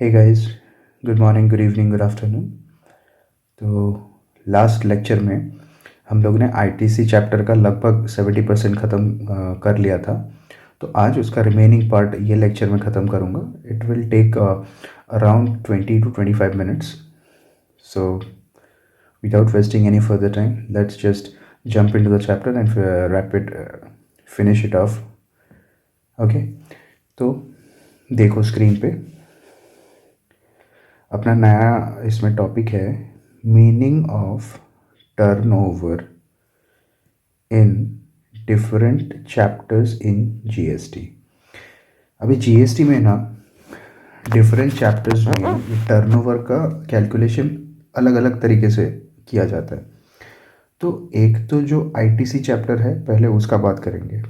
हे guys, good morning, good evening, good afternoon. तो last lecture में हम लोग ने आईटीसी चैप्टर का लगभग 70% ख़त्म कर लिया था। तो आज उसका रिमेनिंग पार्ट ये लेक्चर में ख़त्म करूँगा। It will take around 20 to 25 minutes। So without wasting any further time, let's just jump into the chapter and rapid finish it off. Okay, तो देखो स्क्रीन पे अपना नया इसमें टॉपिक है, meaning of turnover in different chapters in GST. अभी GST में ना डिफरेंट चैप्टर्स में टर्नओवर का कैलकुलेशन अलग अलग तरीके से किया जाता है। तो एक तो जो आईटीसी चैप्टर है, पहले उसका बात करेंगे।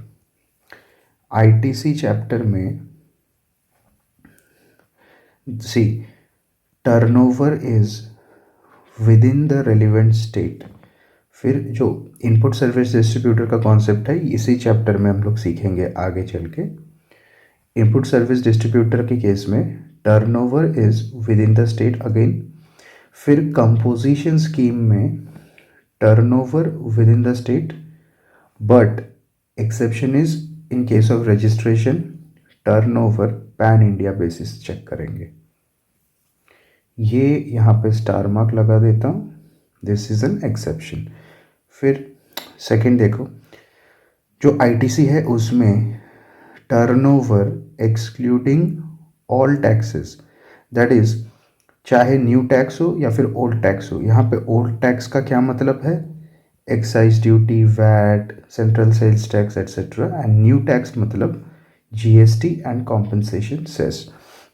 आईटीसी चैप्टर में see turnover is within the relevant state. फिर जो इनपुट सर्विस डिस्ट्रीब्यूटर का कॉन्सेप्ट है, इसी चैप्टर में हम लोग सीखेंगे आगे चल के। इनपुट सर्विस डिस्ट्रीब्यूटर के केस में turnover is within the state again. फिर कंपोजिशन स्कीम में turnover within the state, but exception is in case of registration turnover pan India basis check करेंगे। ये यहाँ पे स्टार मार्क लगा देता हूँ, दिस इज़ एन एक्सेप्शन। फिर सेकंड देखो, जो आईटीसी है उसमें turnover excluding all taxes, that is चाहे न्यू टैक्स हो या फिर ओल्ड टैक्स हो। यहाँ पे ओल्ड टैक्स का क्या मतलब है? Excise duty, VAT, central sales tax etcetera. And new tax मतलब जीएसटी एंड कॉम्पनसेशन सेस।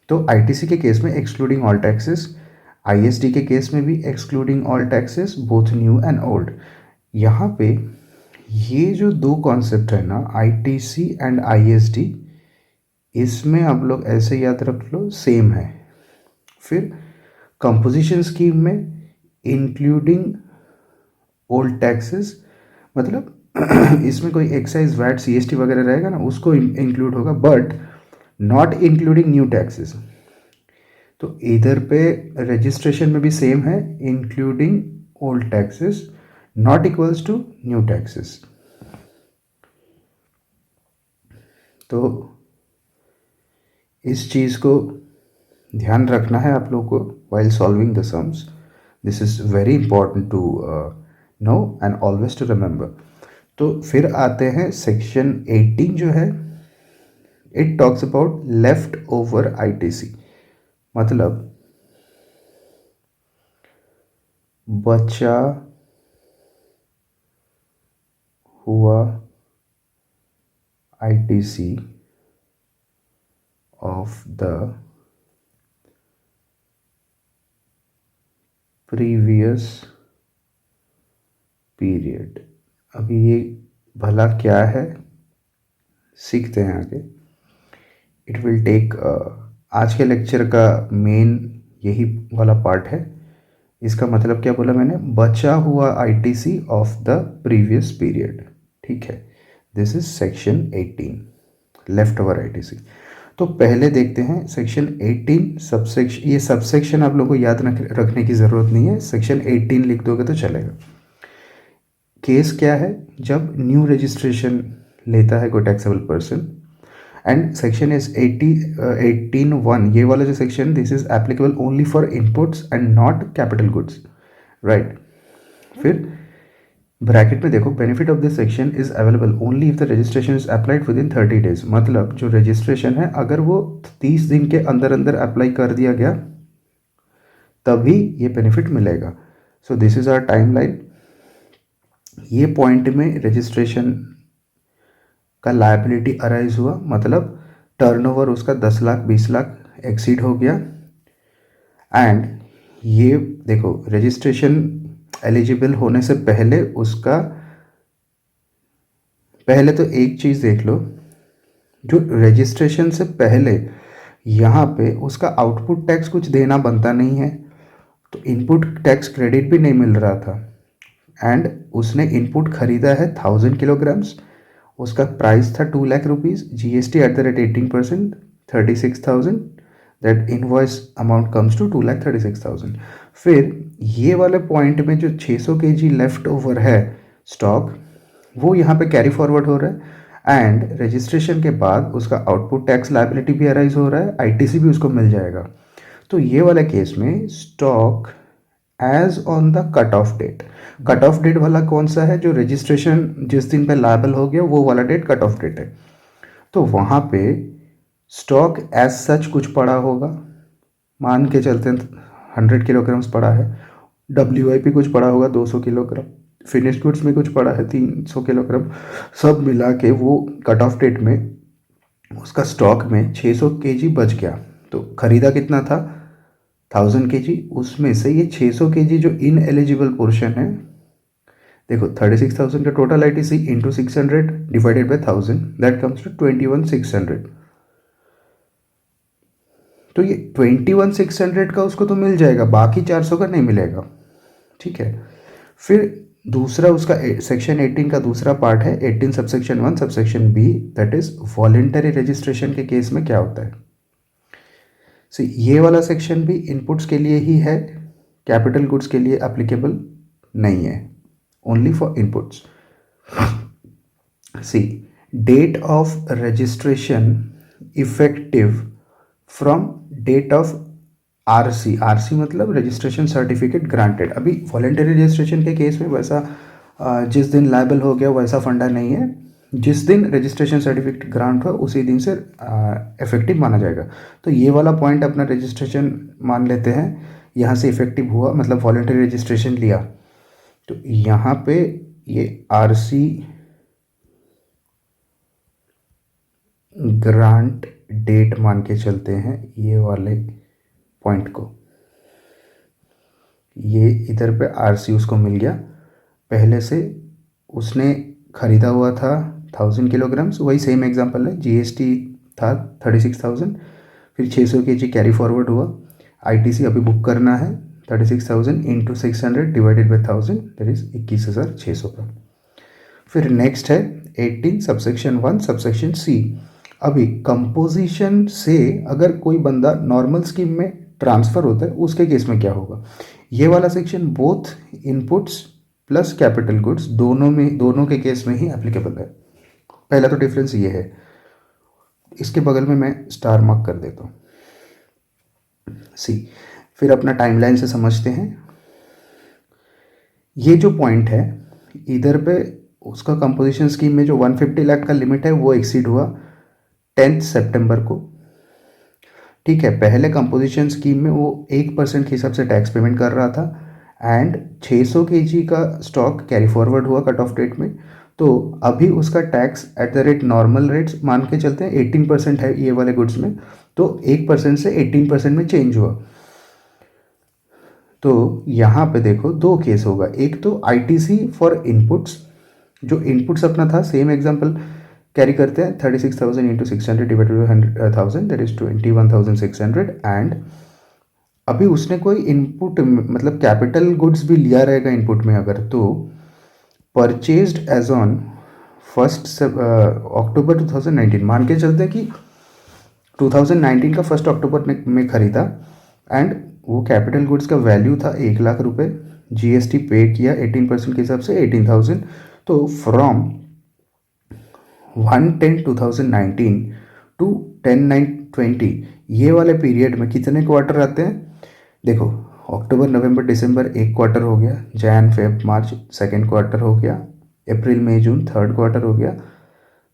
तो आईटीसी के केस में एक्सक्लूडिंग ऑल टैक्सेस, आईएसडी के केस में भी excluding all taxes both new and old. यहाँ पे ये जो दो कॉन्सेप्ट है ना, आईटीसी एंड आईएसडी, इसमें आप लोग ऐसे याद रख लो, सेम है। फिर कंपोजिशन स्कीम में इंक्लूडिंग ओल्ड टैक्सेस मतलब इसमें कोई एक्साइज, वैट, सीएसटी वगैरह रहेगा ना, उसको इंक्लूड होगा, but not including new taxes. तो इधर पे रजिस्ट्रेशन में भी सेम है, including old taxes not equals to new taxes. तो इस चीज़ को ध्यान रखना है आप लोग को while solving the sums. This is very important to know and always to remember. तो फिर आते हैं सेक्शन 18 जो है, it talks about left over ITC, मतलब बचा हुआ ITC of the previous period. अभी ये भला क्या है, सीखते हैं आगे। इट विल टेक आज के लेक्चर का मेन यही वाला पार्ट है। इसका मतलब क्या बोला मैंने? बचा हुआ ITC of the previous period. ठीक है, this is section 18, left over ITC. तो पहले देखते हैं सेक्शन 18 सबसेक्शन। ये सबसेक्शन आप लोगों को याद रखने की ज़रूरत नहीं है, सेक्शन 18 लिख दोगे तो चलेगा। केस क्या है? जब न्यू रजिस्ट्रेशन लेता है कोई taxable person, and section is 18(1). ये वाला जो section, this is applicable only for inputs and not capital goods, right. फिर ब्रैकेट में देखो, benefit of this section is available only if the registration is applied with in 30 days. मतलब जो registration है, अगर वो 30 दिन के अंदर अंदर अप्लाई कर दिया गया तभी ये बेनिफिट मिलेगा। So this is our timeline. ये पॉइंट में रजिस्ट्रेशन का लायबिलिटी अराइज हुआ, मतलब टर्नओवर उसका 10 लाख 20 लाख एक्सीड हो गया। एंड ये देखो, रजिस्ट्रेशन एलिजिबल होने से पहले उसका, पहले तो एक चीज़ देख लो, जो रजिस्ट्रेशन से पहले यहाँ पे उसका आउटपुट टैक्स कुछ देना बनता नहीं है, तो इनपुट टैक्स क्रेडिट भी नहीं मिल रहा था। एंड उसने इनपुट खरीदा है 1000 किलोग्राम्स, उसका प्राइस था 2 lakh rupees, GST at the rate 18%, 36,000, that invoice amount comes to 2,36,000। फिर ये वाले पॉइंट में जो 600 kg लेफ्ट ओवर है स्टॉक, वो यहाँ पे कैरी फॉरवर्ड हो रहा है एंड रजिस्ट्रेशन के बाद उसका आउटपुट टैक्स लायबिलिटी भी अराइज हो रहा है, आईटीसी भी उसको मिल जाएगा। तो ये वाले केस में stock as on the cut off date वाला कौन सा है, जो रजिस्ट्रेशन जिस दिन पे लायबल हो गया वो वाला डेट कट ऑफ डेट है। तो वहाँ पे स्टॉक एज सच कुछ पड़ा होगा, मान के चलते हैं 100 किलोग्राम्स पड़ा है, WIP कुछ पड़ा होगा 200 किलोग्राम, फिनिश गुड्स में कुछ पड़ा है 300 किलोग्राम, सब मिला के वो कट ऑफ डेट में उसका स्टॉक में 600 kg बच गया। तो खरीदा कितना था 1000 kg, उसमें से ये 600 kg जो इन एलिजिबल पोर्शन है, देखो 36,000 का total ITC into 600 divided by 1000, that comes to 21,600। तो ये 21,600 का उसको तो मिल जाएगा, बाकी 400 का नहीं मिलेगा। ठीक है, फिर दूसरा उसका सेक्शन 18 का दूसरा पार्ट है 18 subsection 1 subsection B, that is voluntary registration के केस में क्या होता है। ये वाला सेक्शन भी इनपुट्स के लिए ही है, कैपिटल गुड्स के लिए एप्लीकेबल नहीं है, only for inputs. Date of registration effective from date of RC मतलब रजिस्ट्रेशन सर्टिफिकेट ग्रांटेड। अभी वॉलेंटरी रजिस्ट्रेशन के केस में वैसा जिस दिन लायबल हो गया वैसा फंडा नहीं है, जिस दिन रजिस्ट्रेशन सर्टिफिकेट ग्रांट हुआ उसी दिन से इफेक्टिव माना जाएगा। तो ये वाला पॉइंट अपना रजिस्ट्रेशन मान लेते हैं, यहाँ से इफेक्टिव हुआ मतलब वॉलेंटरी रजिस्ट्रेशन लिया, तो यहाँ पे ये आरसी ग्रांट डेट मान के चलते हैं ये वाले पॉइंट को। ये इधर पे आरसी उसको मिल गया, पहले से उसने खरीदा हुआ था 1000 किलोग्राम्स, वही सेम एग्जांपल है, जीएसटी था 36,000, फिर 600 kg कैरी फॉरवर्ड हुआ, आईटीसी अभी बुक करना है 36,000 into 600 divided by 1000, that is 21,600 का। फिर नेक्स्ट है 18 सबसेक्शन 1 सबसेक्शन सी। अभी कंपोजिशन से अगर कोई बंदा नॉर्मल स्कीम में ट्रांसफ़र होता है उसके केस में क्या होगा। ये वाला section both inputs plus capital goods दोनों के केस में ही एप्लीकेबल है। पहला तो डिफरेंस ये है, इसके बगल में मैं स्टार मार्क कर देता हूँ। फिर अपना टाइमलाइन से समझते हैं। ये जो पॉइंट है इधर पे उसका कंपोजिशन स्कीम में जो 150 लाख का लिमिट है वो एक्सीड हुआ 10 सितंबर को। ठीक है, पहले कंपोजिशन स्कीम में वो 1% के हिसाब से टैक्स पेमेंट कर रहा था एंड 600 kg का स्टॉक कैरी फॉरवर्ड हुआ कट ऑफ डेट में, तो अभी उसका tax at the rate normal rates मान के चलते हैं 18% है ये वाले गुड्स में, तो 1% से 18% में चेंज हुआ। तो यहाँ पे देखो दो केस होगा, एक तो आईटीसी फॉर इनपुट्स, जो इनपुट्स अपना था सेम एग्जांपल कैरी करते हैं 36,000 into 600 divided by 100,000 that is 21,600, and अभी उसने कोई इनपुट मतलब कैपिटल गुड्स भी लिया रहेगा इनपुट में अगर, तो परचेज्ड एज ऑन 1 अक्टूबर 2019 मान के चलते हैं कि 2019 का 1 अक्टूबर में खरीदा एंड वो कैपिटल गुड्स का वैल्यू था 1,00,000 रुपये, जीएसटी पे किया 18% के हिसाब से 18,000, तो फ्रॉम 1/10/2019 टू 10/9/20 ये वाले पीरियड में कितने क्वार्टर आते हैं, देखो अक्टूबर नवंबर दिसंबर एक क्वार्टर हो गया, Jan Feb March second quarter हो गया, अप्रैल मई जून थर्ड क्वार्टर हो गया,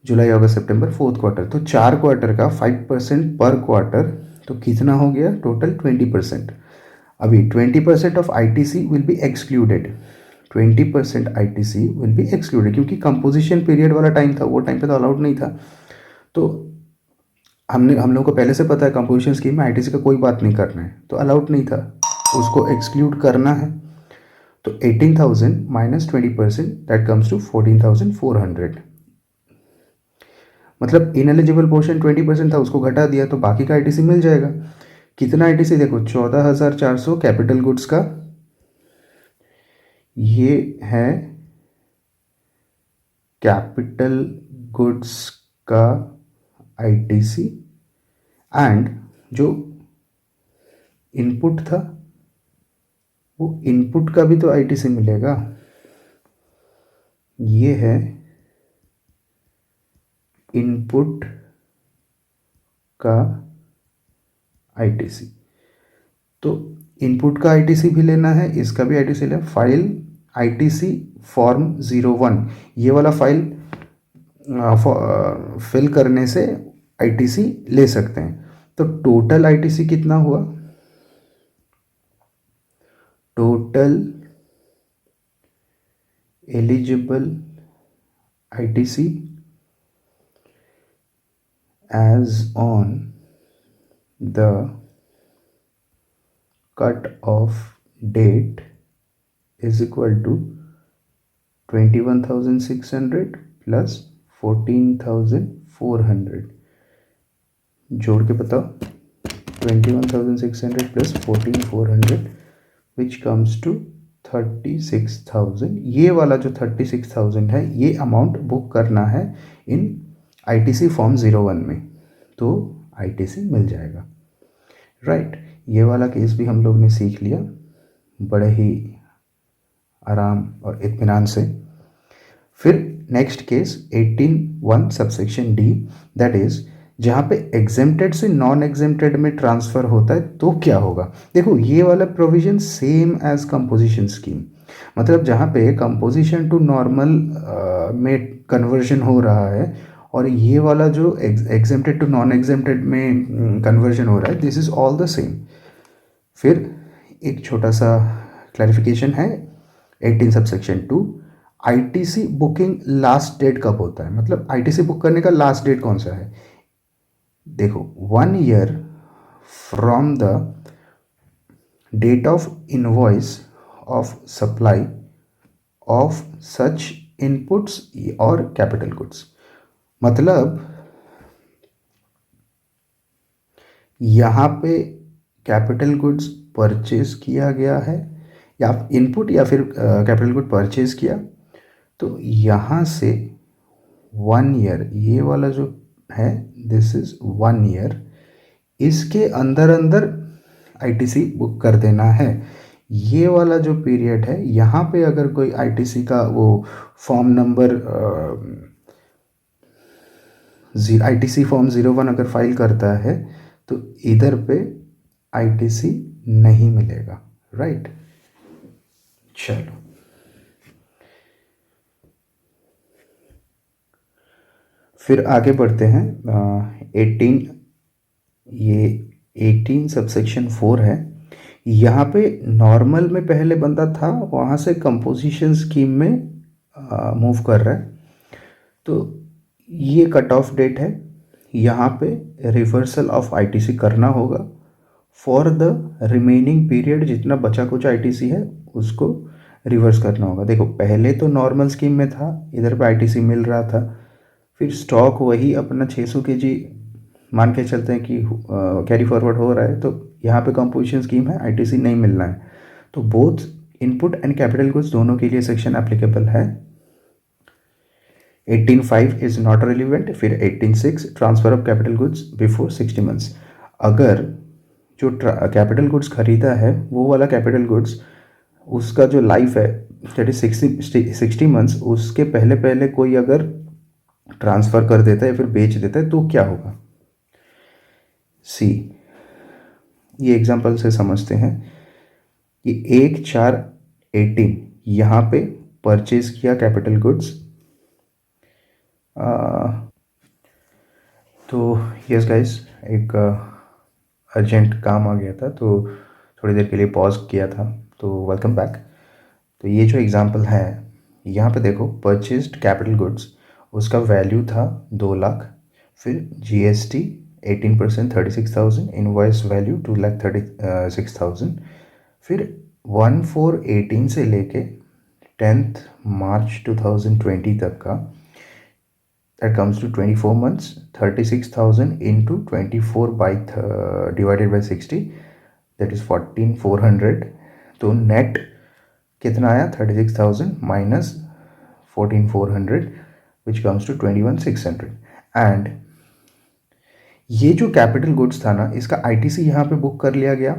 जुलाई अगस्त सितंबर फोर्थ क्वार्टर, तो 4 क्वार्टर का 5% पर क्वार्टर, तो कितना हो गया टोटल 20%। अभी 20% of ITC will be excluded, 20% ITC will be excluded क्योंकि कंपोजिशन पीरियड वाला टाइम था, वो टाइम पे तो अलाउड नहीं था। तो हम लोग को पहले से पता है कंपोजिशन स्कीम में आईटीसी का कोई बात नहीं करना है, तो अलाउड नहीं था, उसको एक्सक्लूड करना है। तो 18,000 माइनस 20% दैट कम्स टू 14,400, मतलब इनएलिजिबल पोर्शन 20% था उसको घटा दिया तो बाकी का आईटीसी मिल जाएगा। कितना आईटीसी देखो 14,400 कैपिटल गुड्स का, ये है कैपिटल गुड्स का आईटीसी, एंड जो इनपुट था, वो इनपुट का भी तो आईटीसी मिलेगा। ये है इनपुट का आईटीसी। तो इनपुट का आईटीसी भी लेना है, इसका भी आईटीसी लेना। फाइल आईटीसी फॉर्म 01, ये वाला फाइल फिल करने से आईटीसी ले सकते हैं। तो टोटल आईटीसी कितना हुआ? Total eligible ITC as on the cut off date is equal to 21,600 plus 14,400। जोड़ के बताओ, 21,600 plus 14,400 which comes to 36,000। ये वाला जो 36,000 है, ये अमाउंट बुक करना है इन आईटीसी फॉर्म 01 में, तो आईटीसी मिल जाएगा। राइट, ये वाला केस भी हम लोग ने सीख लिया बड़े ही आराम और इत्मीनान से। फिर next case 18(1) subsection D, that is जहाँ पे एग्जेम्प्टेड से नॉन एग्जेम्प्टेड में ट्रांसफ़र होता है तो क्या होगा। देखो, ये वाला provision same as composition scheme, मतलब जहाँ पे कंपोजिशन टू नॉर्मल में कन्वर्जन हो रहा है और ये वाला जो एग्जेम्प्टेड टू नॉन एग्जेम्प्टेड में कन्वर्जन हो रहा है, this is all the same. फिर एक छोटा सा क्लैरिफिकेशन है 18 subsection 2, ITC booking last date कब होता है, मतलब आईटीसी बुक करने का लास्ट डेट कौन सा है। देखो, 1 year from the date of invoice of supply of such inputs और कैपिटल गुड्स। मतलब यहाँ पे कैपिटल गुड्स परचेज किया गया है, या इनपुट या फिर कैपिटल गुड परचेज किया, तो यहाँ से 1 ईयर, ये वाला जो है दिस इज 1 ईयर, इसके अंदर अंदर आईटीसी बुक कर देना है। ये वाला जो पीरियड है, यहाँ पे अगर कोई आईटीसी का वो फॉर्म नंबर आईटीसी फॉर्म 01 अगर फाइल करता है तो इधर पे आईटीसी नहीं मिलेगा। राइट, चलो फिर आगे बढ़ते हैं। 18, ये 18 सबसेक्शन 4 है। यहाँ पे नॉर्मल में पहले बंदा था, वहाँ से कंपोजिशन स्कीम में मूव कर रहा है, तो ये कट ऑफ डेट है। यहाँ पे रिवर्सल ऑफ आईटीसी करना होगा फॉर द रिमेनिंग पीरियड, जितना बचा कुछ आईटीसी है उसको रिवर्स करना होगा। देखो, पहले तो नॉर्मल स्कीम में था, इधर पे आईटीसी मिल रहा था, फिर स्टॉक वही अपना 600 kg मान के चलते हैं कि कैरी फॉरवर्ड हो रहा है, तो यहाँ पे कंपोजिशन स्कीम है, आईटीसी नहीं मिलना है, तो both input and capital goods दोनों के लिए सेक्शन एप्लीकेबल है। 18(5) इज नॉट रिलीवेंट। फिर 18(6) transfer of capital goods before 60 months. अगर जो कैपिटल गुड्स खरीदा है, वो वाला कैपिटल गुड्स उसका जो लाइफ है दैट इज 60 मंथ्स, उसके पहले पहले कोई अगर ट्रांसफ़र कर देता है या फिर बेच देता है तो क्या होगा। सी, ये एग्जांपल से समझते हैं कि 1/4/18 यहाँ पे परचेज किया कैपिटल गुड्स। तो यस गाइस, एक अर्जेंट काम आ गया था तो थोड़ी देर के लिए पॉज किया था, तो वेलकम बैक। तो ये जो एग्जांपल है, यहाँ पे देखो, परचेज्ड कैपिटल गुड्स, उसका वैल्यू था 2 लाख, फिर जीएसटी 18% 36,000, इनवॉइस वैल्यू 2,36,000, फिर 1/4/18 से लेके 10th March 2020 तक का, that comes to 24 months, 36,000 into 24 divided by 60, that is 14,400। तो नेट कितना आया, 36,000 minus 14,400 which comes to 21,600। And ये जो कैपिटल गुड्स था ना, इसका आईटीसी यहाँ पे बुक कर लिया गया।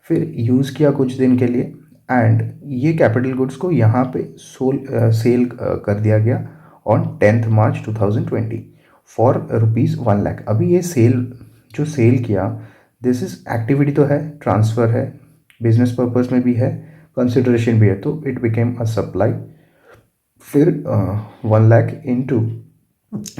फिर यूज़ किया कुछ दिन के लिए एंड ये कैपिटल गुड्स को यहाँ पे सेल कर दिया गया on 10th March 2020 for ₹1 lakh. अभी ये जो सेल किया, दिस इज एक्टिविटी तो है, ट्रांसफ़र है, बिजनेस पर्पस में भी है, कंसिडरेशन भी है, तो इट बिकेम अ सप्लाई। फिर 1 लाख इंटू,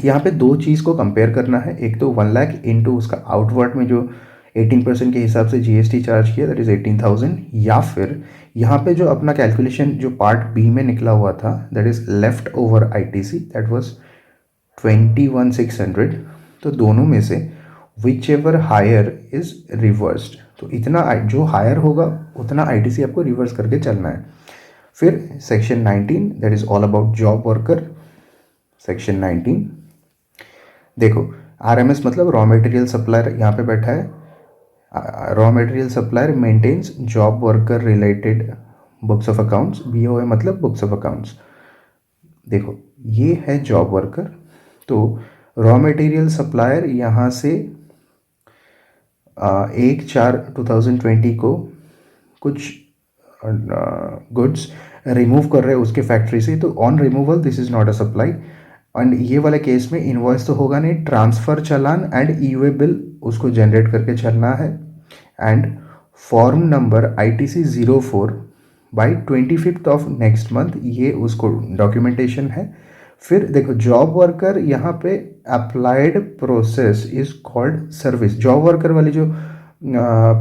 यहाँ पे दो चीज़ को कंपेयर करना है। एक तो 1 लाख इंटू उसका आउटवर्ड में जो 18% के हिसाब से जीएसटी चार्ज किया, दैट इज़ 18,000, या फिर यहाँ पे जो अपना कैलकुलेशन जो पार्ट बी में निकला हुआ था, that is left over ITC, that was 21,600। तो दोनों में से whichever higher is reversed, तो इतना जो हायर होगा उतना आईटीसी आपको रिवर्स करके चलना है। फिर section 19, that is all about job worker. Section 19 देखो, आरएमएस मतलब रॉ मटेरियल सप्लायर यहाँ पे बैठा है। Raw material supplier maintenance job worker related books of accounts. BOA मतलब बुक्स ऑफ अकाउंट्स। देखो ये है जॉब वर्कर, तो रॉ मटेरियल सप्लायर यहाँ से 1/4/2020 को कुछ गुड्स रिमूव कर रहे हैं उसके फैक्ट्री से, तो on removal this is not a supply. And ये वाले केस में इनवॉइस तो होगा नहीं, transfer challan and e-way bill उसको जनरेट करके चलना है। And form number ITC04 by 25th of next month, ये उसको डॉक्यूमेंटेशन है। फिर देखो जॉब वर्कर यहाँ पे applied process is called service. Job worker वाली जो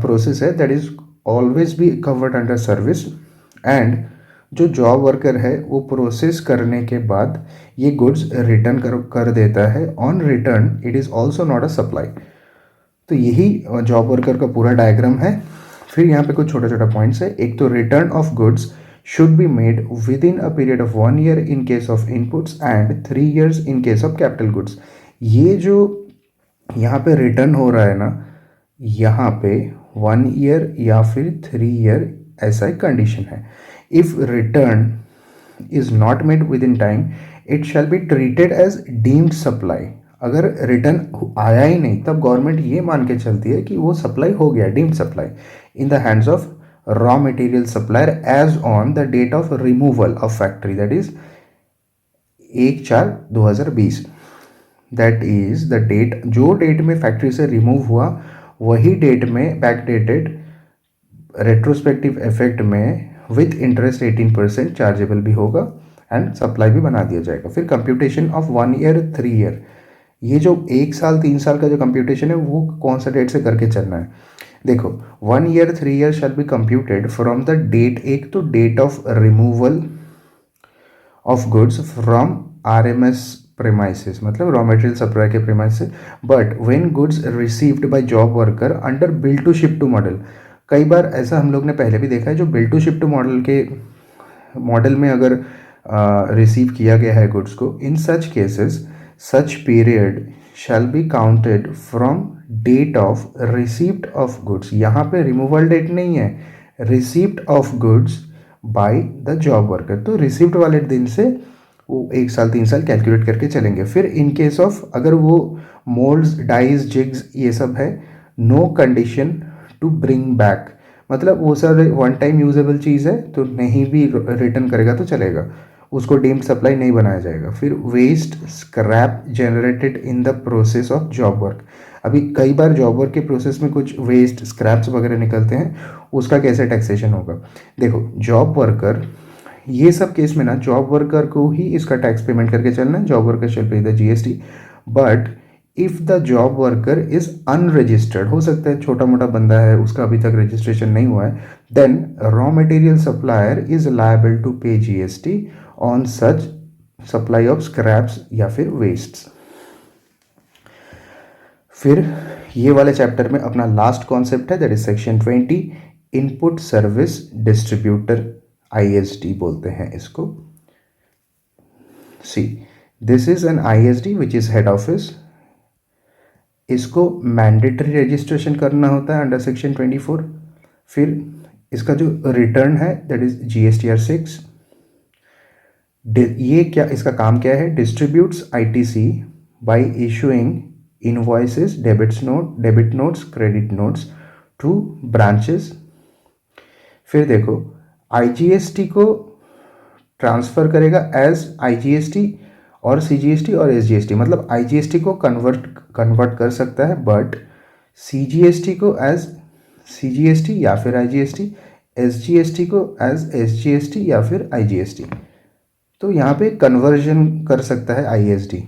प्रोसेस है that is always be covered under service. And जो जॉब वर्कर है वो प्रोसेस करने के बाद ये गुड्स रिटर्न कर देता है। On return it is also not a supply. तो यही जॉब वर्कर का पूरा डायग्राम है। फिर यहाँ पे कुछ छोटा छोटा पॉइंट्स है। एक तो return of goods should be made within a period of 1 year in case of inputs and 3 years in case of capital goods। ये जो यहाँ पे रिटर्न हो रहा है ना, यहाँ पे 1 ईयर या फिर 3 ईयर ऐसा एक कंडीशन है। If return is not made within time it shall be treated as deemed supply. अगर रिटर्न आया ही नहीं तब गवर्नमेंट ये मान के चलती है कि वो सप्लाई हो गया, deemed supply, in the hands of raw material supplier as on the date of removal of factory, that is 1/4/2020। That is the date, जो डेट में फैक्ट्री से रिमूव हुआ वही डेट में बैकडेटेड रेट्रोस्पेक्टिव इफेक्ट में with interest 18% chargeable भी होगा and supply भी बना दिया जाएगा। फिर कंप्यूटेशन ऑफ 1 ईयर 3 ईयर, ये जो 1 साल 3 साल का जो कंप्यूटेशन है वो कौन सा डेट से करके चलना है। देखो 1 year 3 year shall be computed from the date, एक तो date of removal of goods from RMS premises, मतलब रॉ मटेरियल सप्लाई के premises, but when goods received by job worker under bill to ship to model. कई बार ऐसा हम लोग ने पहले भी देखा है, जो bill to ship to model के मॉडल में अगर रिसीव किया गया है गुड्स को, in such cases such period shall be counted from date of receipt of goods. यहाँ पे रिमूवल डेट नहीं है, receipt of goods by the job worker. तो रिसीप्ट वाले दिन से वो 1 साल 3 साल कैलकुलेट करके चलेंगे। फिर इन केस ऑफ अगर वो मोल्ड्स डाइज जिग्स ये सब है, no condition to bring back, मतलब वो सर वन टाइम यूजेबल चीज़ है तो नहीं भी रिटर्न करेगा तो चलेगा, उसको डीम्ड सप्लाई नहीं बनाया जाएगा। फिर waste scrap generated in the process of job work. अभी कई बार जॉब वर्क के प्रोसेस में कुछ वेस्ट स्क्रैप्स वगैरह निकलते हैं, उसका कैसे टैक्सेशन होगा। देखो जॉब वर्कर, ये सब केस में ना जॉब वर्कर को ही इसका टैक्स पेमेंट करके चलना है। जॉब वर्कर शैल पे the GST. But if the job worker is unregistered, हो सकता है छोटा मोटा बंदा है उसका अभी तक रजिस्ट्रेशन नहीं हुआ है, then raw material supplier is liable to pay GST on such supply of scraps या फिर वेस्ट्स। फिर ये वाले चैप्टर में अपना लास्ट कॉन्सेप्ट है, that is section 20, input service distributor, ISD बोलते हैं इसको। See this is an ISD which is head office. इसको मैंडेटरी रजिस्ट्रेशन करना होता है अंडर सेक्शन 24। फिर इसका जो रिटर्न है दैट इज GSTR 6। ये क्या, इसका काम क्या है, distributes ITC bye issuing invoices, debit notes, credit notes two branches फिर देखो आईजीएसटी को ट्रांसफ़र करेगा एज आईजीएसटी और सीजीएसटी और एसजीएसटी, मतलब आईजीएसटी को कन्वर्ट कर सकता है बट सीजीएसटी को एज सीजीएसटी या फिर आईजीएसटी, एसजीएसटी को एज एसजीएसटी या फिर आईजीएसटी। तो यहाँ पे कन्वर्जन कर सकता है आईएसडी।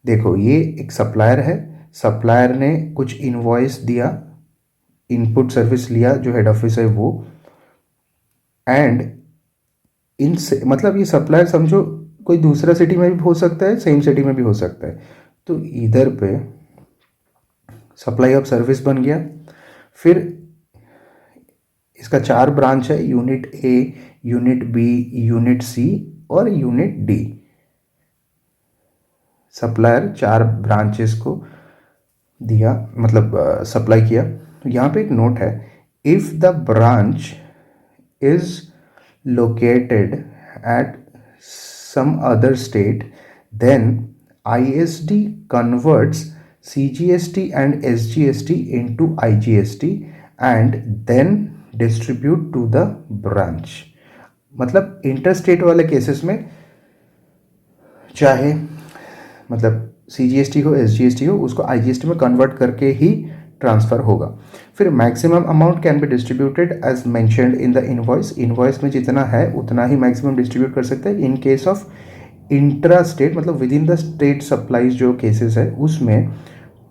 देखो ये एक सप्लायर है, सप्लायर ने कुछ इनवॉइस दिया, इनपुट सर्विस लिया जो हेड ऑफिस है वो, एंड इनसे मतलब ये सप्लायर समझो कोई दूसरा सिटी में भी हो सकता है, सेम सिटी में भी हो सकता है। तो इधर पे सप्लाई ऑफ सर्विस बन गया। फिर इसका 4 ब्रांच है, unit A, unit B, unit C और यूनिट डी। सप्लायर 4 ब्रांचेस को दिया, मतलब सप्लाई किया। तो यहाँ पे एक नोट है, if the branch is located at some other state, then ISD converts CGST and SGST into IGST and then distribute to the branch। मतलब इंटरस्टेट वाले केसेस में चाहे मतलब CGST हो SGST हो, उसको IGST में कन्वर्ट करके ही ट्रांसफ़र होगा। फिर maximum amount can be distributed as mentioned in the invoice, invoice में जितना है उतना ही मैक्सिमम डिस्ट्रीब्यूट कर सकते हैं। In case of intra state मतलब within the state supplies जो केसेस है उसमें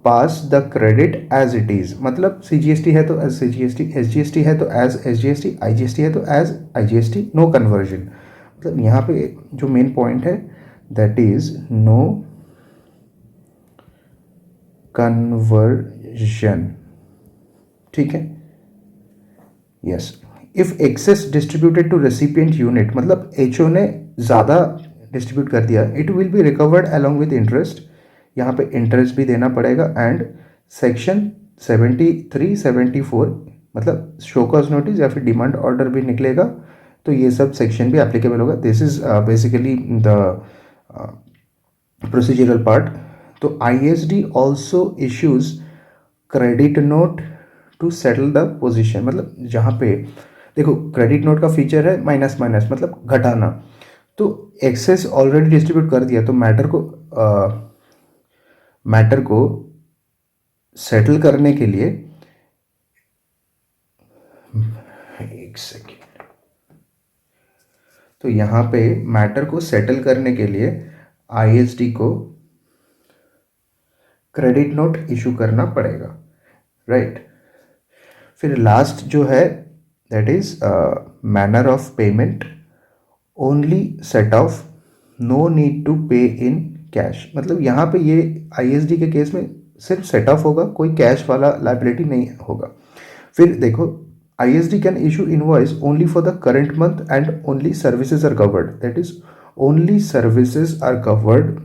pass the credit as it is, मतलब CGST है तो एज CGST, SGST है तो एज SGST, IGST है तो एज IGST, नो कन्वर्जन। मतलब यहाँ पे जो मेन पॉइंट है दैट इज नो कन्वर्जन, ठीक है। Yes, if excess distributed to recipient unit, मतलब HO ने ज़्यादा डिस्ट्रीब्यूट कर दिया, it will be recovered along with interest, यहाँ पे इंटरेस्ट भी देना पड़ेगा। एंड सेक्शन 73, 74 मतलब शो कॉज नोटिस या फिर डिमांड ऑर्डर भी निकलेगा, तो ये सब सेक्शन भी एप्लीकेबल होगा। This is basically the procedural part. तो ISD also issues credit note to settle the position, मतलब जहाँ पे देखो क्रेडिट नोट का फीचर है माइनस माइनस मतलब घटाना, तो एक्सेस ऑलरेडी डिस्ट्रीब्यूट कर दिया तो मैटर को सेटल करने के लिए, एक सेकेंड, तो यहाँ पे मैटर को सेटल करने के लिए ISD को क्रेडिट नोट इशू करना पड़ेगा, राइट। फिर लास्ट जो है that is manner of payment only set off, no need to pay in cash, मतलब यहाँ पे ये ISD के केस में सिर्फ सेट ऑफ होगा, कोई कैश वाला लाइबिलिटी नहीं होगा। फिर देखो ISD can issue invoice only for the current month and only services are covered, that is only services are covered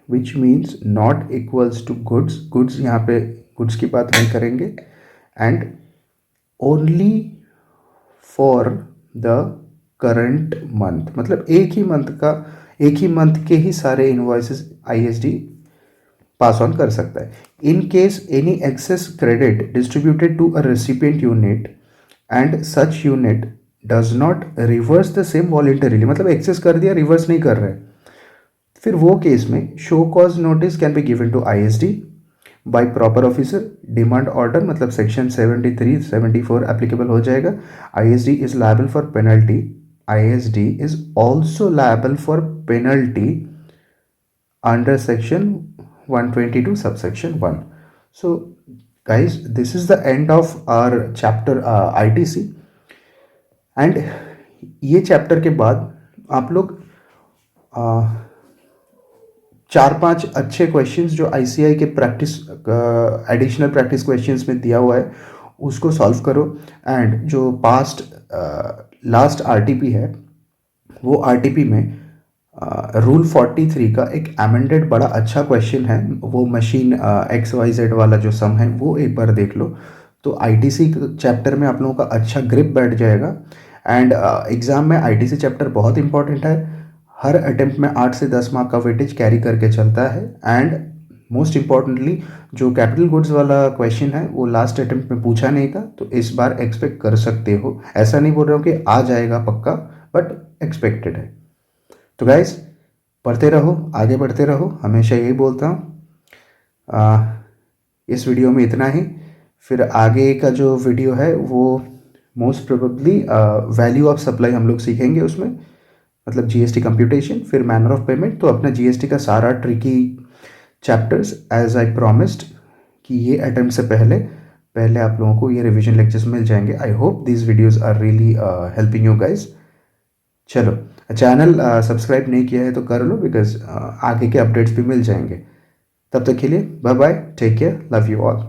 which means not equals to goods, goods यहाँ पे goods की बात नहीं करेंगे, and only for the current month, मतलब एक ही month के ही सारे इनवॉइसेस ISD पास ऑन कर सकता है। In case any excess credit distributed to a recipient unit and such unit does not reverse the same voluntarily, मतलब एक्सेस कर दिया रिवर्स नहीं कर रहे, फिर वो केस में show cause notice can be given to ISD by proper officer, demand order मतलब सेक्शन 73, 74 एप्लीकेबल हो जाएगा। ISD is liable for penalty, ISD is also liable for penalty under section 122 subsection 1. So guys, this is the end of our chapter ITC, and ये chapter के बाद आप लोग 4-5 अच्छे questions जो ICI के प्रैक्टिस एडिशनल प्रैक्टिस क्वेश्चंस में दिया हुआ है उसको सॉल्व करो, एंड जो पास्ट लास्ट RTP है वो RTP में रूल 43 का एक अमेंडेड बड़ा अच्छा क्वेश्चन है, वो मशीन XYZ वाला जो सम है वो एक बार देख लो, तो ITC चैप्टर में आप लोगों का अच्छा ग्रिप बैठ जाएगा। एंड एग्ज़ाम में ITC चैप्टर बहुत इंपॉर्टेंट है, हर अटेम्प्ट में 8 से 10 मार्क का वेटेज कैरी करके चलता है, एंड मोस्ट इम्पॉर्टेंटली जो कैपिटल गुड्स वाला क्वेश्चन है वो लास्ट अटेम्प्ट में पूछा नहीं था, तो इस बार एक्सपेक्ट कर सकते हो। ऐसा नहीं बोल रहा हूँ कि आ जाएगा पक्का, बट एक्सपेक्टेड है। तो गाइस पढ़ते रहो, आगे बढ़ते रहो, हमेशा यही बोलता हूँ। इस वीडियो में इतना ही। फिर आगे का जो वीडियो है वो most probably value of supply हम लोग सीखेंगे उसमें, मतलब जीएसटी कंप्यूटेशन, फिर मैनर ऑफ पेमेंट। तो अपना जीएसटी का सारा tricky chapters as I promised कि ये अटेम्प्ट से पहले पहले आप लोगों को ये रिवीजन लेक्चर्स मिल जाएंगे। I hope these videos are really helping you guys. चलो, चैनल सब्सक्राइब नहीं किया है तो कर लो, बिकॉज आगे के अपडेट्स भी मिल जाएंगे। तब तक के लिए bye bye, take care, love you all.